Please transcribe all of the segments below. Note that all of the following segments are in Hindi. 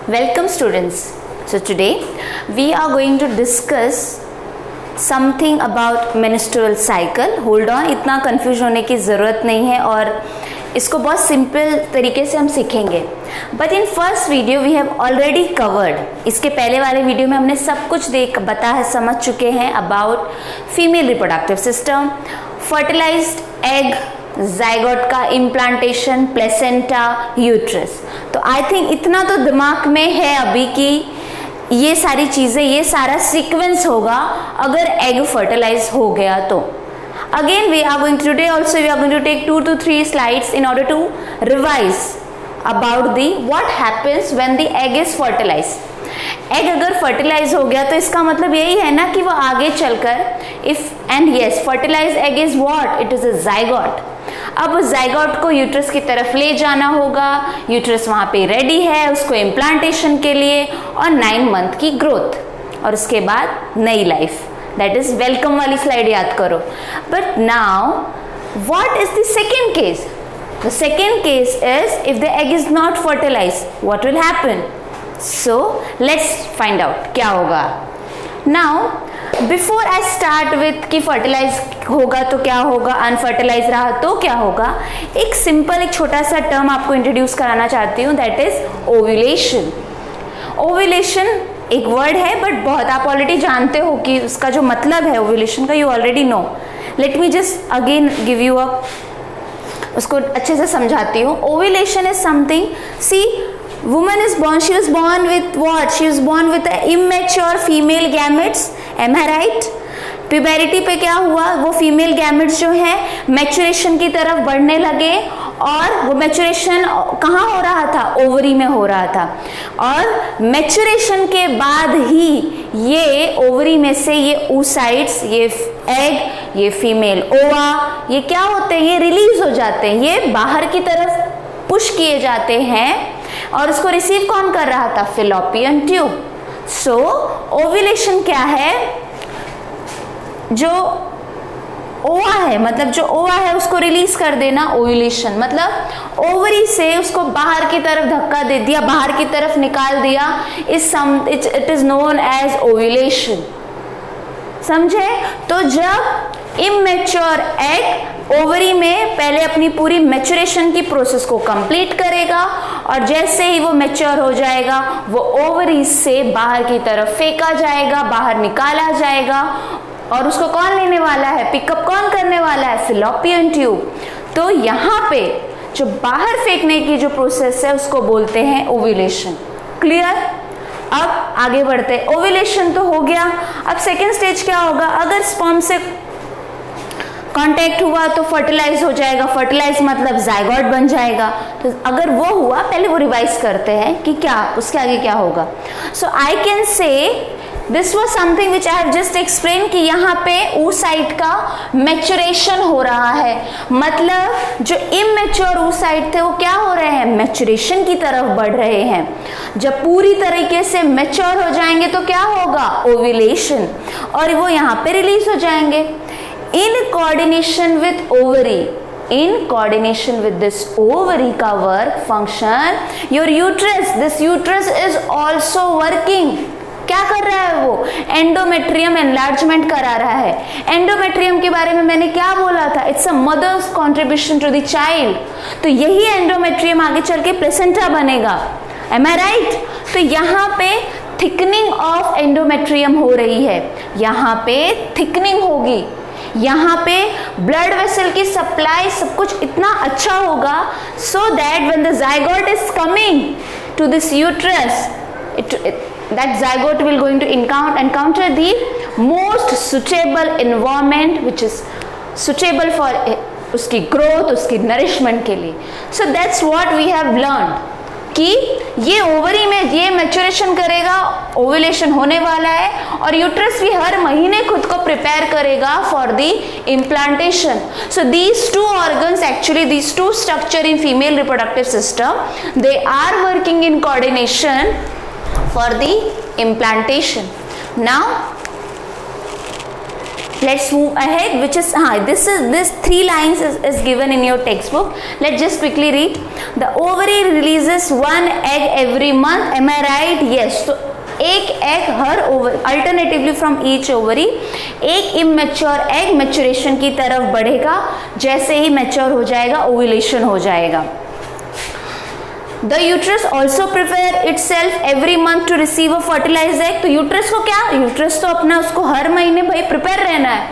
Welcome students. So today we are going to discuss something about menstrual cycle. Hold on, इतना कंफ्यूज होने की ज़रूरत नहीं है और इसको बहुत सिंपल तरीके से हम सीखेंगे. But in first video we have already covered. इसके पहले वाले वीडियो में हमने सब कुछ समझ चुके हैं about female reproductive system, fertilised egg, zygote का इम्प्लांटेशन, प्लेसेंटा, यूट्रस. तो आई थिंक इतना तो दिमाग में है अभी कि ये सारी चीज़ें, ये सारा सीक्वेंस होगा अगर एग फर्टिलाइज हो गया तो. Again we are going to today also we are going to take 2 to 3 slides in order to revise about the what happens when the egg is fertilized. Egg अगर फर्टिलाइज हो गया तो इसका मतलब यही है ना कि वो आगे चलकर if and yes fertilize egg is what, it is a zygote. अब उस जाइगोट को यूट्रस की तरफ ले जाना होगा. यूट्रस वहाँ पे रेडी है उसको इम्प्लांटेशन के लिए और 9 मंथ की ग्रोथ और उसके बाद नई लाइफ. दैट इज वेलकम वाली स्लाइड याद करो. But now what is the second case? The second case is if the egg is not fertilise, what will happen? So let's find out क्या होगा. Now before I start with कि फर्टिलाइज होगा तो क्या होगा, अनफर्टिलाइज रहा तो क्या होगा, एक सिंपल एक छोटा सा टर्म आपको इंट्रोड्यूस कराना चाहती हूँ. That is ovulation. ओव्यूलेशन एक वर्ड है बट बहुत आप ऑलरेडी जानते हो कि उसका जो मतलब है ओव्यूलेशन का, you already know. Let me just again give you a उसको अच्छे से समझाती हूँ. Ovulation is something, see woman is born, she was born with what? She was born with a immature female gametes. Am I right? प्यूबेरिटी पे क्या हुआ, वो फीमेल गैमेट्स जो है मैचुरेशन की तरफ बढ़ने लगे और वो मैचुरेशन कहाँ हो रहा था? ओवरी में हो रहा था. और मैचुरेशन के बाद ही ये ओवरी में से ये oocytes, ये एग, ये फीमेल ओवा, ये क्या होते हैं? ये रिलीज हो जाते हैं, ये बाहर की तरफ पुश किए जाते हैं. और उसको रिसीव कौन कर रहा था? Fallopian tube. सो ओव्यूलेशन क्या है? जो ओवा है, मतलब जो ओवा है उसको रिलीज कर देना. ओव्यूलेशन मतलब ओवरी से उसको बाहर की तरफ धक्का दे दिया, बाहर की तरफ निकाल दिया. It is known as ovulation. समझे? तो जब इमेच्योर एग ओवरी में पहले अपनी पूरी मैचुरेशन की प्रोसेस को कंप्लीट करेगा और जैसे ही वो मैच्योर हो जाएगा वो ओवरी से बाहर की तरफ फेंका जाएगा, बाहर निकाला जाएगा. और उसको कौन लेने वाला है? पिकअप कौन करने वाला है? Fallopian tube. तो यहाँ पे जो बाहर फेंकने की जो प्रोसेस है उसको बोलते हैं ओव्यूलेशन. क्लियर? अब आगे बढ़ते हैं. ओव्यूलेशन तो हो गया. अब सेकेंड स्टेज क्या होगा? अगर स्पर्म से कांटेक्ट हुआ तो फर्टिलाइज हो जाएगा. फर्टिलाइज मतलब जाइगोट बन जाएगा. तो अगर वो हुआ, पहले वो रिवाइज करते हैं कि क्या उसके आगे क्या होगा. So I can say this was something which I have just explain कि यहाँ पे oocyte का मैचुरेशन हो रहा है. मतलब जो इमेच्योर oocyte थे वो क्या हो रहे हैं? मैचुरेशन की तरफ बढ़ रहे हैं. जब पूरी तरीके से मैच्योर हो जाएंगे तो क्या होगा? ओव्यूलेशन. और वो यहाँ पे रिलीज हो जाएंगे. In coordination with ovary, in coordination with this ovary का work function, your uterus, this uterus is also working. क्या कर रहा है वो? एंडोमेट्रियम एनलार्जमेंट करा रहा है. एंडोमेट्रियम के बारे में मैंने क्या बोला था? It's a mother's contribution to the child. तो यही एंडोमेट्रियम आगे चल के प्लेसेंटा बनेगा. Am I right? तो यहाँ पे थिकनिंग ऑफ एंडोमेट्रियम हो रही है. यहाँ पे थिकनिंग होगी. यहाँ पे ब्लड वेसल की सप्लाई सब कुछ इतना अच्छा होगा so that when the zygote is coming to this uterus, that zygote will going to encounter the most suitable environment which is suitable for उसकी growth, उसकी nourishment के लिए. So that's what we have learned कि ये ओवरी में ये मैचुरेशन करेगा, ओव्यूलेशन होने वाला है और यूट्रस भी हर महीने खुद को प्रिपेयर करेगा for the implantation. So these two organs, actually these two structure in female reproductive system, they are working in coordination for the implantation. Now let's move ahead, which is this 3 lines is given in your textbook. Let's just quickly read. The ovary releases 1 egg every month. Am I right? Yes. So एक egg her over alternatively from each ovary एक इमेच्योर एग मैच्योरेशन की तरफ बढ़ेगा. जैसे ही मैच्योर हो जाएगा ओव्यूलेशन हो जाएगा. The uterus also prepare itself every month to receive a fertilized egg. तो यूट्रस को क्या, यूट्रस तो अपना उसको हर महीने भाई प्रिपेयर रहना है.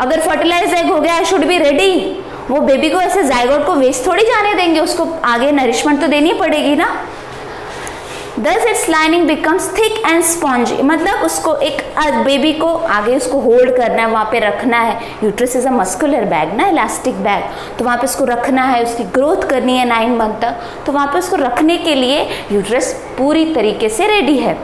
अगर फर्टिलाइज एग हो गया आई शुड बी रेडी. वो बेबी को ऐसे जाइगोट को वेस्ट थोड़ी जाने देंगे, उसको आगे नरिशमेंट तो देनी पड़ेगी ना. Thus its lining becomes thick and spongy. मतलब उसको एक बेबी को आगे उसको होल्ड करना है, वहाँ पे रखना है. Uterus is a muscular bag ना, इलास्टिक बैग. तो वहाँ पे उसको रखना है, उसकी ग्रोथ करनी है 9 मंथ तक. तो वहाँ पे उसको रखने के लिए यूट्रस पूरी तरीके से रेडी है.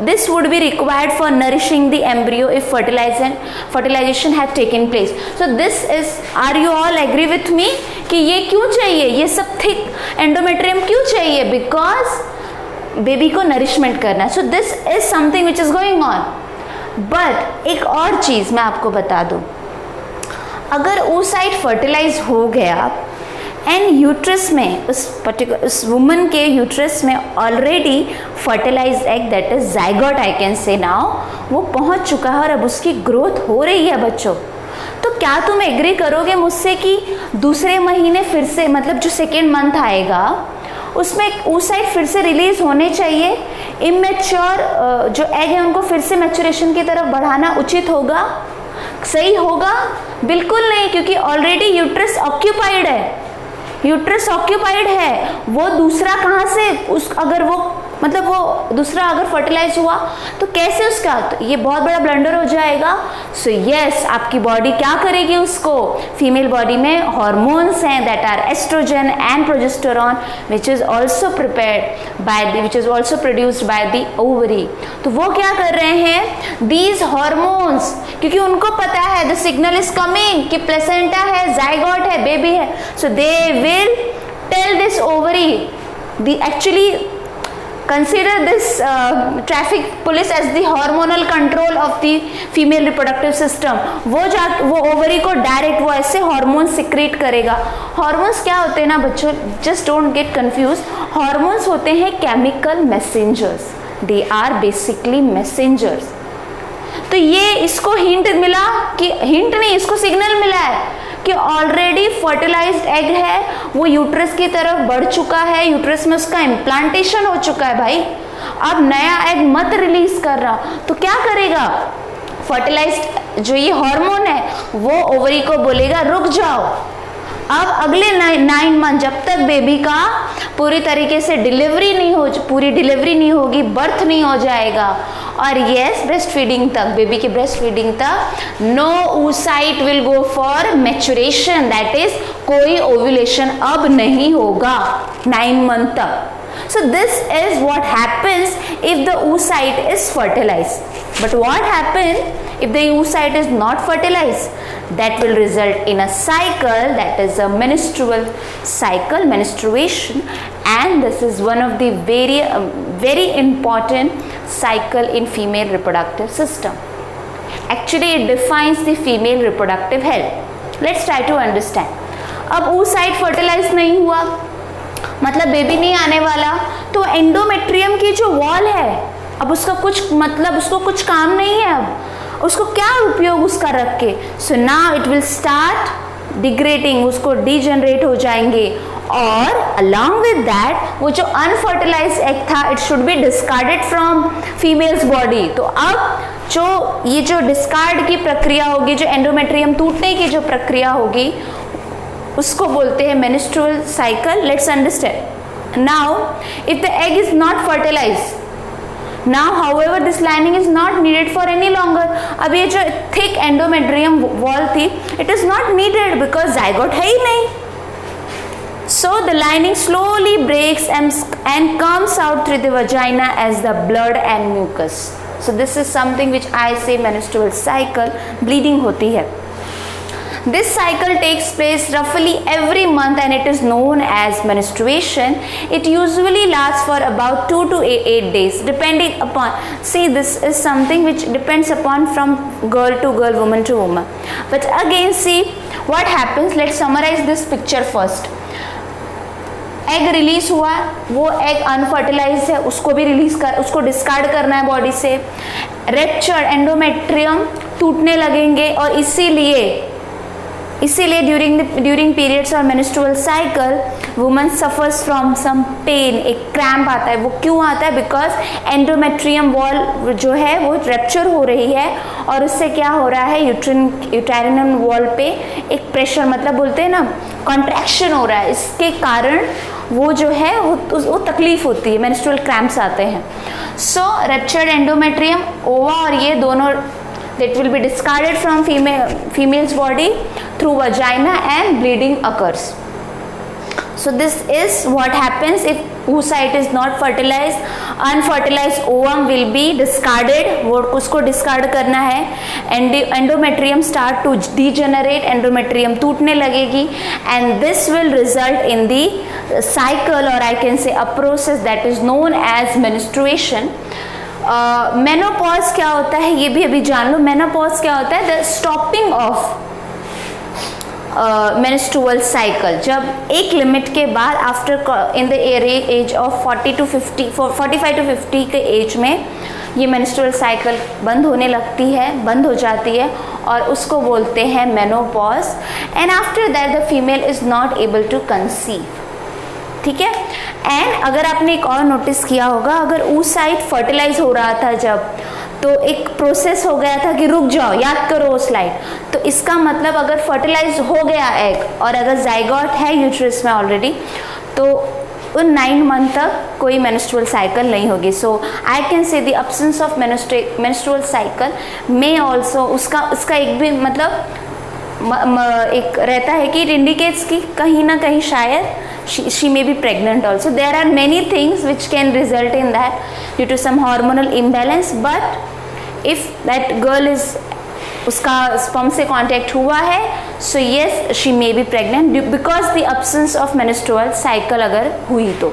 This would be required for nourishing the embryo if fertilisation have taken place. So this is, are you all agree with me कि ये क्यों चाहिए, ये सब थिक एंडोमेट्रियम क्यों चाहिए? बिकॉज बेबी को नरिशमेंट करना है. सो this is something which is going on. But एक और चीज मैं आपको बता दूं, अगर oocyte फर्टिलाइज हो गया एंड यूट्रस में उस वुमन के यूट्रस में already fertilize egg that is zygote I can से नाउ, वो पहुंच चुका है और अब उसकी ग्रोथ हो रही है बच्चों. तो क्या तुम एग्री करोगे मुझसे कि दूसरे महीने फिर से, मतलब जो सेकेंड मंथ आएगा उसमें oocyte फिर से रिलीज होने चाहिए? इमेच्योर जो एग है उनको फिर से मैच्योरेशन की तरफ बढ़ाना उचित होगा, सही होगा? बिल्कुल नहीं, क्योंकि ऑलरेडी यूट्रस ऑक्यूपाइड है. यूट्रस ऑक्यूपाइड है. वो दूसरा कहाँ से अगर वो मतलब वो दूसरा अगर फर्टिलाइज हुआ तो कैसे उसका, तो ये बहुत बड़ा ब्लंडर हो जाएगा. सो यस, आपकी बॉडी क्या करेगी उसको, फीमेल बॉडी में हॉर्मोन्स हैं that are oestrogen and progesterone which is also prepared by the which is also produced by the ovary. तो वो क्या कर रहे हैं, दीज हॉर्मोन्स, क्योंकि उनको पता है द सिग्नल इज कमिंग कि प्लेसेंटा है, जाइगोट है, बेबी है. So they will tell this ovary, the actually consider this traffic police as the hormonal control of the female reproductive system. वो ओवरी को डायरेक्ट वो ऐसे हार्मोन सिक्रेट करेगा. हार्मोन्स क्या होते हैं ना बच्चों, just don't get confuse. Hormones होते हैं chemical messengers, they are basically messengers. तो ये इसको हिंट मिला कि, हिंट नहीं, इसको सिग्नल मिला है कि ऑलरेडी फर्टिलाइज्ड एग है, वो यूट्रस की तरफ बढ़ चुका है, यूट्रस में उसका इम्प्लांटेशन हो चुका है भाई. अब नया एग मत रिलीज कर रहा. तो क्या करेगा, फर्टिलाइज्ड जो ये हार्मोन है वो ओवरी को बोलेगा रुक जाओ. अब अगले 9 मंथ जब तक बेबी का पूरी तरीके से पूरी डिलीवरी नहीं होगी, बर्थ नहीं हो जाएगा, और यस ब्रेस्ट फीडिंग तक, बेबी के ब्रेस्ट फीडिंग तक no oocyte will go for maturation, that is कोई ओव्यूलेशन अब नहीं होगा 9 मंथ तक. So this is what happens if the oocyte is fertilized. But what happens if the oocyte is not fertilized? That will result in a cycle, that is a menstrual cycle, menstruation, and this is one of the very important cycle in female reproductive system. Actually it defines the female reproductive health. Let's try to understand. अब oocyte fertilized नहीं हुआ, मतलब बेबी नहीं आने वाला, तो एंडोमेट्रियम की जो वॉल है अब उसका कुछ मतलब, उसको कुछ काम नहीं है, अब उसको क्या उपयोग उसका रख के. So now it will start degrading, उसको डीजनरेट हो जाएंगे, और अलॉन्ग विद दैट वो जो अनफर्टिलाइज्ड एग था it should be discarded from females body. तो अब ये जो डिस्कार्ड की प्रक्रिया होगी, जो एंडोमेट्रियम टूटने की जो प्रक्रिया होगी, उसको बोलते हैं menstrual cycle. Let's understand. Now if the egg is not fertilised, now however this lining is not needed for any longer. अब ये जो thick endometrium wall थी it is not needed because zygote है ही नहीं. So the lining slowly breaks and comes out through the vagina as the blood and mucus. So this is something which I say menstrual cycle, bleeding होती है. This cycle takes place roughly every month and it is known as menstruation. It usually lasts for about 2 to 8 days depending upon, see, this is something which depends upon from girl to girl, woman to woman. But again, see what happens. Let's summarize this picture first. Egg release हुआ, वो एग अनफर्टिलाइज है, उसको भी उसको डिस्कार्ड करना है बॉडी से. रेप्चर्ड एंडोमेट्रियम टूटने लगेंगे और इसीलिए ड्यूरिंग पीरियड्स और menstrual cycle woman suffers from some pain. एक क्रैम्प आता है. वो क्यों आता है? बिकॉज एंडोमेट्रियम वॉल जो है वो रेप्चर हो रही है और उससे क्या हो रहा है, यूटेरिनल वॉल पे एक प्रेशर, मतलब बोलते हैं ना कॉन्ट्रैक्शन हो रहा है. इसके कारण वो जो है वो तकलीफ होती है, मेंस्ट्रुअल क्रैम्प्स आते हैं. सो रेप्चर्ड एंडोमेट्रियम, ओवा और ये दोनों that will be discarded from female's body through vagina and bleeding occurs. So this is what happens if oocyte is not fertilized. Unfertilized ovum will be discarded, वो उसको discard करना है. Endometrium start to degenerate, endometrium टूटने लगेगी and this will result in the cycle, or I can say a process that is known as menstruation. Menopause क्या होता है ये भी अभी जान लो. मेनोपॉज क्या होता है? The stopping of menstrual cycle. जब एक लिमिट के बाद after in the age of 45 to 50 के एज में ये मेंस्ट्रुअल साइकिल बंद होने लगती है, बंद हो जाती है और उसको बोलते हैं menopause. And after that the female is not able to conceive. ठीक है. एंड अगर आपने एक और नोटिस किया होगा, अगर oocyte फर्टिलाइज हो रहा था जब, तो एक प्रोसेस हो गया था कि रुक जाओ, याद करो वो स्लाइड. तो इसका मतलब अगर फर्टिलाइज हो गया एग और अगर जाइगोट है यूट्रस में ऑलरेडी, तो उन 9 मंथ तक कोई मेंस्ट्रुअल साइकिल नहीं होगी. So I can say the absence of menstrual cycle में ऑल्सो उसका एक भी मतलब एक रहता है कि इट इंडिकेट्स कि कहीं ना कहीं शायद she may be pregnant also. There are many things which can result in that due to some hormonal imbalance, but if that girl is उसका sperm से contact हुआ है, so yes she may be pregnant because the absence of menstrual cycle अगर हुई तो.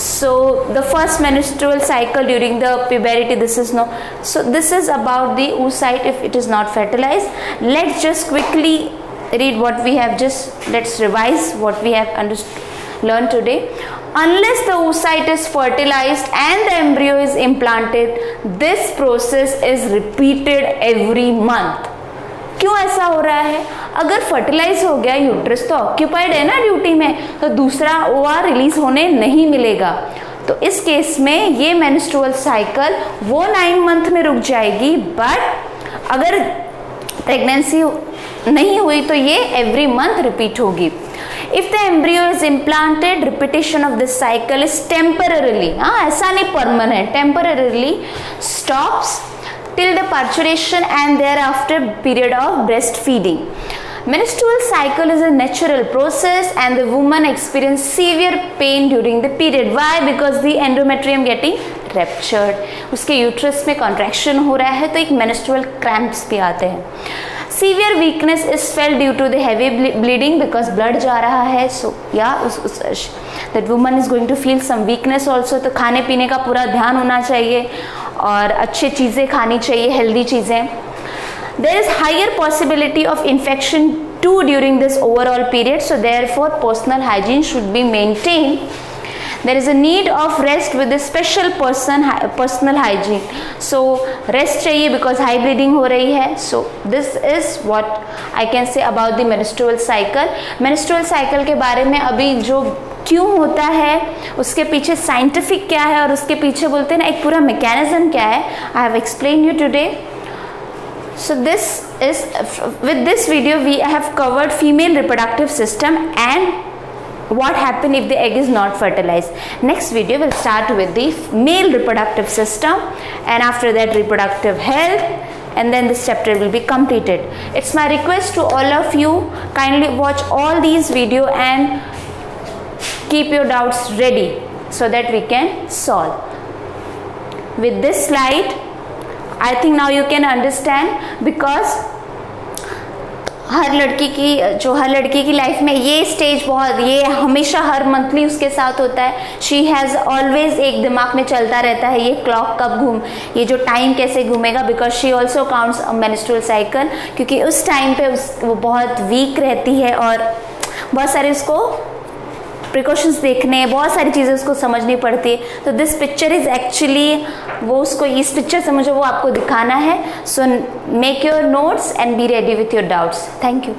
So the first menstrual cycle during the puberty, this is no. So this is about the oocyte if it is not fertilized. Let's just quickly read what we have let's revise what we have learned today. Unless the oocyte is fertilized and the embryo is implanted, this process is repeated every month. क्यों ऐसा हो रहा है? अगर फर्टिलाइज हो गया, यूट्रस तो ऑक्यूपाइड है ना ड्यूटी में, तो दूसरा ओवा रिलीज होने नहीं मिलेगा. तो इस केस में ये मेंस्ट्रुअल साइकिल वो 9 मंथ में रुक जाएगी. बट अगर प्रेगनेंसी नहीं हुई तो ये एवरी मंथ रिपीट होगी. If the embryo is implanted, repetition of this cycle is temporarily, ऐसा नहीं permanent, temporarily stops till the parturition and thereafter period of breastfeeding. Menstrual cycle is a natural process and the woman experience severe pain during the period. Why? Because the endometrium getting ruptured. उसके यूट्रस में contraction हो रहा है तो एक menstrual cramps भी आते हैं. Severe weakness is felt due to the heavy bleeding because blood जा रहा है. So yeah, that woman is going to feel some weakness also. तो खाने पीने का पूरा ध्यान होना चाहिए और अच्छी चीज़ें खानी चाहिए, हेल्दी चीज़ें. There is higher possibility of infection too during this overall period, so therefore personal hygiene should be maintained. There is a need of rest with a special personal hygiene. So rest चाहिए because high bleeding हो रही है. So this is what I can say about the menstrual cycle. Menstrual cycle के बारे में अभी जो क्यों होता है, उसके पीछे साइंटिफिक क्या है और उसके पीछे बोलते हैं ना एक पूरा मैकेनिज्म क्या है, I have explain you today. So this is, with this video we have covered female reproductive system and what happen if the egg is not fertilized. Next video will start with the male reproductive system and after that reproductive health and then this chapter will be completed. It's my request to all of you, kindly watch all these video and keep your doubts ready so that we can solve. With this slide I think now you can understand because हर लड़की की लाइफ में ये स्टेज ये हमेशा हर मंथली उसके साथ होता है। शी हैज़ ऑलवेज एक दिमाग में चलता रहता है ये क्लॉक कब ये जो टाइम कैसे घूमेगा, because she also counts a menstrual cycle, क्योंकि उस टाइम पे वो बहुत वीक रहती है और बहुत सारे उसको प्रिकॉशंस देखने, बहुत सारी चीज़ें उसको समझनी पड़ती है। तो दिस पिक्चर इज़ एक्चुअली उसको इस पिक्चर से मुझे वो आपको दिखाना है। So make your notes and be ready with your doubts. Thank you.